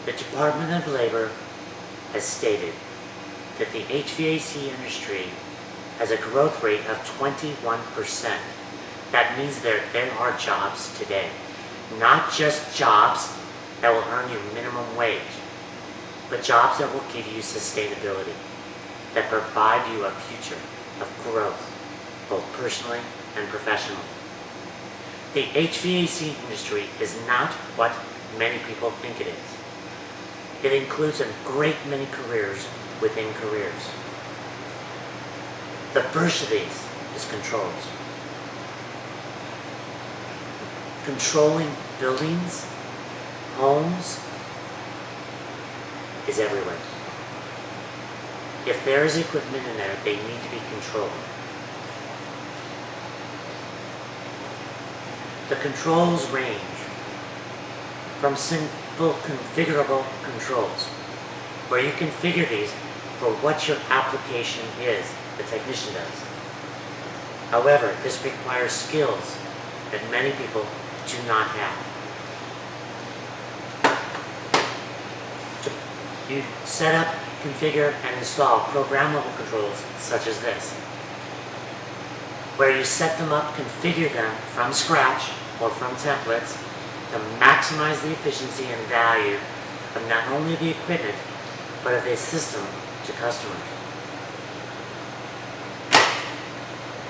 The Department of Labor has stated that the HVAC industry has a growth rate of 21%. That means there are jobs today, not just jobs that will earn you minimum wage, but jobs that will give you sustainability, that provide you a future of growth, both personally and professionally. The HVAC industry is not what many people think it is. It includes a great many careers within careers. The first of these is controls. Controlling buildings, homes, is everywhere. If there is equipment in there, they need to be controlled. The controls range from simple configurable controls, where you configure these for what your application is, the technician does. However, this requires skills that many people do not have. You set up, configure, and install programmable controls such as this, where you set them up, configure them from scratch or from templates to maximize the efficiency and value of not only the equipment, but of the system to customers.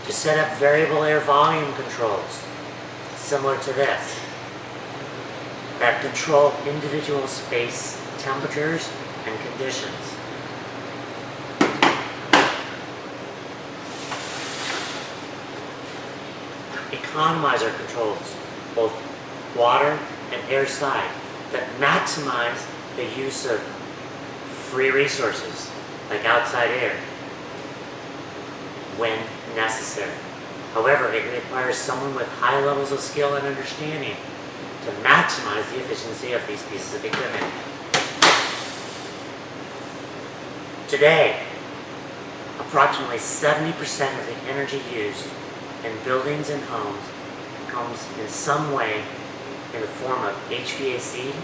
To set up variable air volume controls, similar to this, that control individual space temperatures and conditions. Economizer controls, both water and air side, that maximize the use of free resources, like outside air, when necessary. However, it requires someone with high levels of skill and understanding to maximize the efficiency of these pieces of equipment. Today, approximately 70% of the energy used in buildings and homes comes in some way in the form of HVAC,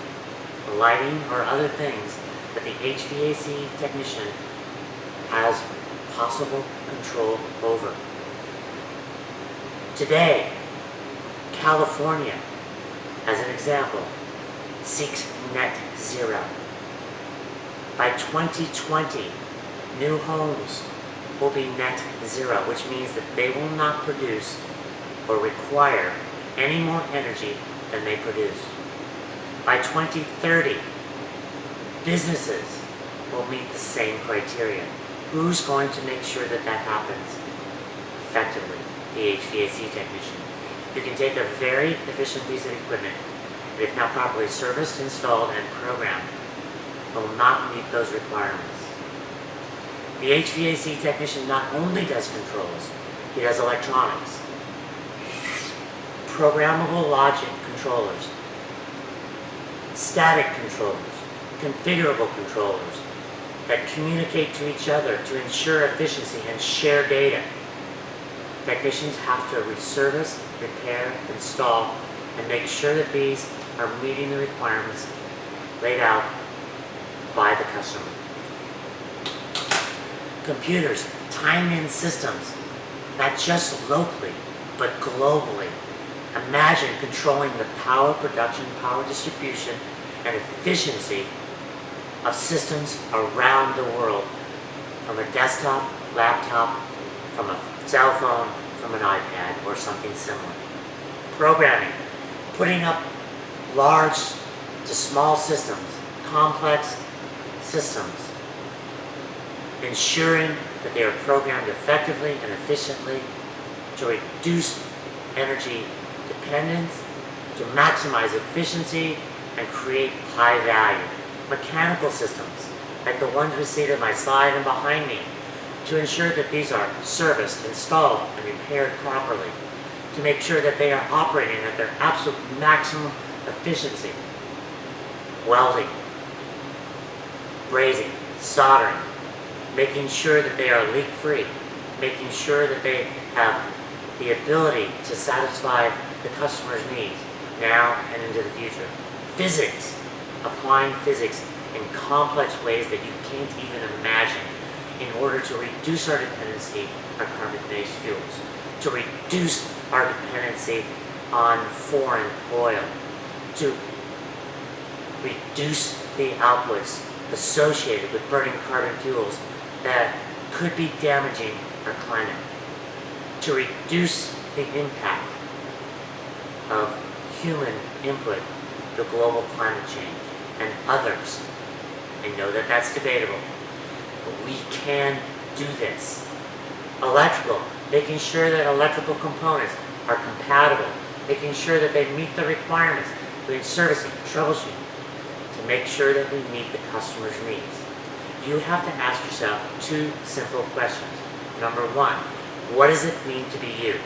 lighting, or other things that the HVAC technician has possible control over. Today, California, as an example, seeks net zero. By 2020, new homes will be net zero, which means that they will not produce or require any more energy than they produce. By 2030, businesses will meet the same criteria. Who's going to make sure that that happens effectively? The HVAC technician. You can take a very efficient piece of equipment, and if not properly serviced, installed, and programmed, will not meet those requirements. The HVAC technician not only does controls, he does electronics, programmable logic controllers, static controllers, configurable controllers that communicate to each other to ensure efficiency and share data. Technicians have to reservice, repair, install, and make sure that these are meeting the requirements laid out by the customer. Computers, time-in systems, not just locally, but globally. Imagine controlling the power production, power distribution, and efficiency of systems around the world, from a desktop, laptop, from a cell phone, from an iPad, or something similar. Programming, putting up large to small systems, complex systems, ensuring that they are programmed effectively and efficiently to reduce energy dependence, to maximize efficiency, and create high value. Mechanical systems, like the ones we see to my side and behind me, to ensure that these are serviced, installed, and repaired properly, to make sure that they are operating at their absolute maximum efficiency. Welding, brazing, soldering, making sure that they are leak-free, making sure that they have the ability to satisfy the customer's needs now and into the future. Physics, applying physics in complex ways that you can't even imagine in order to reduce our dependency on carbon-based fuels, to reduce our dependency on foreign oil, to reduce the outputs associated with burning carbon fuels that could be damaging our climate, to reduce the impact of human input to global climate change and others. I know that that's debatable, but we can do this. Electrical, making sure that electrical components are compatible, making sure that they meet the requirements, doing servicing, troubleshooting, to make sure that we meet the customer's needs. You have to ask yourself two simple questions. Number one, what does it mean to be you?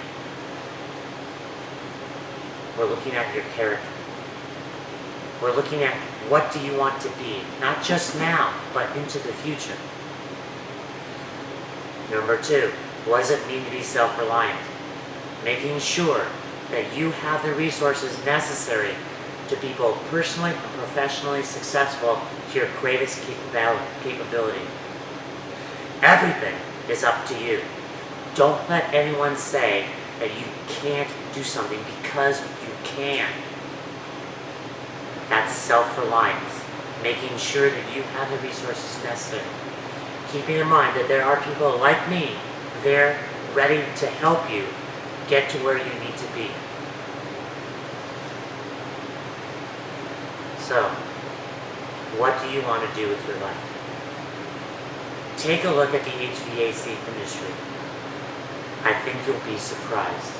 We're looking at your character. We're looking at what do you want to be, not just now, but into the future. Number two, what does it mean to be self-reliant? Making sure that you have the resources necessary to be both personally and professionally successful to your greatest capability. Everything is up to you. Don't let anyone say that you can't do something because you can. That's self-reliance, making sure that you have the resources necessary. Keeping in mind that there are people like me there ready to help you get to where you need to be. So, what do you want to do with your life? Take a look at the HVAC industry. I think you'll be surprised.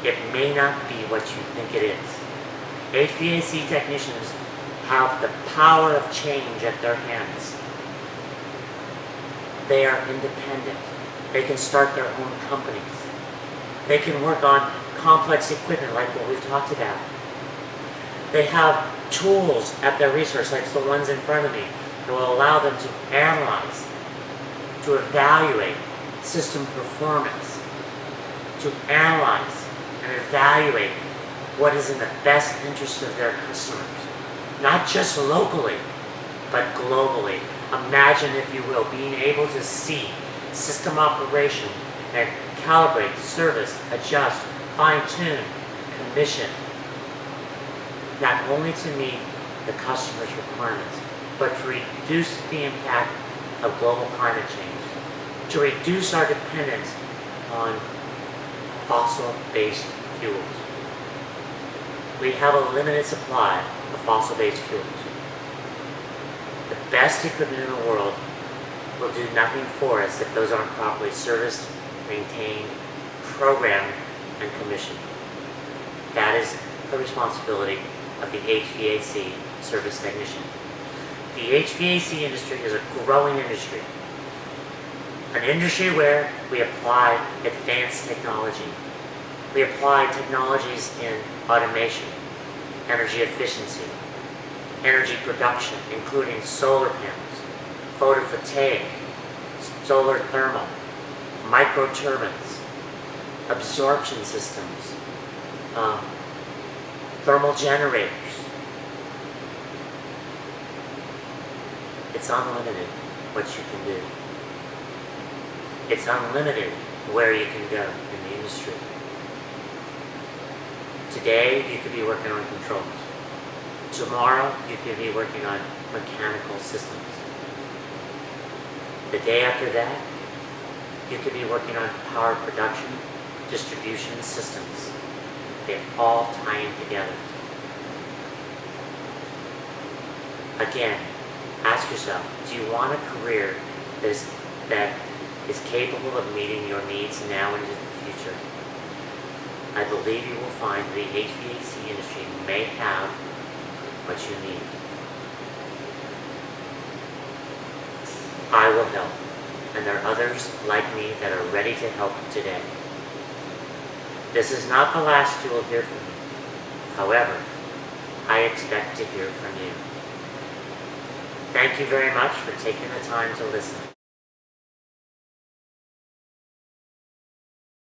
It may not be what you think it is. HVAC technicians have the power of change at their hands. They are independent. They can start their own companies. They can work on complex equipment like what we've talked about. They have tools at their resource, like the ones in front of me, that will allow them to analyze, to evaluate system performance, to analyze and evaluate what is in the best interest of their customers. Not just locally, but globally. Imagine, if you will, being able to see system operation and calibrate, service, adjust, fine-tune, commission, not only to meet the customer's requirements, but to reduce the impact of global climate change, to reduce our dependence on fossil-based fuels. We have a limited supply of fossil-based fuels. The best equipment in the world will do nothing for us if those aren't properly serviced, maintained, programmed, and commissioned. That is the responsibility of the HVAC service technician. The HVAC industry is a growing industry. An industry where we apply advanced technology. We apply technologies in automation, energy efficiency, energy production, including solar panels, photovoltaic, solar thermal, microturbines, absorption systems, thermal generators. It's unlimited what you can do. It's unlimited where you can go in the industry. Today, you could be working on controls. Tomorrow, you could be working on mechanical systems. The day after that, you could be working on power production, distribution systems. They all tie in together. Again, ask yourself, do you want a career that is capable of meeting your needs now and into the future? I believe you will find the HVAC industry may have what you need. I will help, and there are others like me that are ready to help today. This is not the last you will hear from me. However, I expect to hear from you. Thank you very much for taking the time to listen.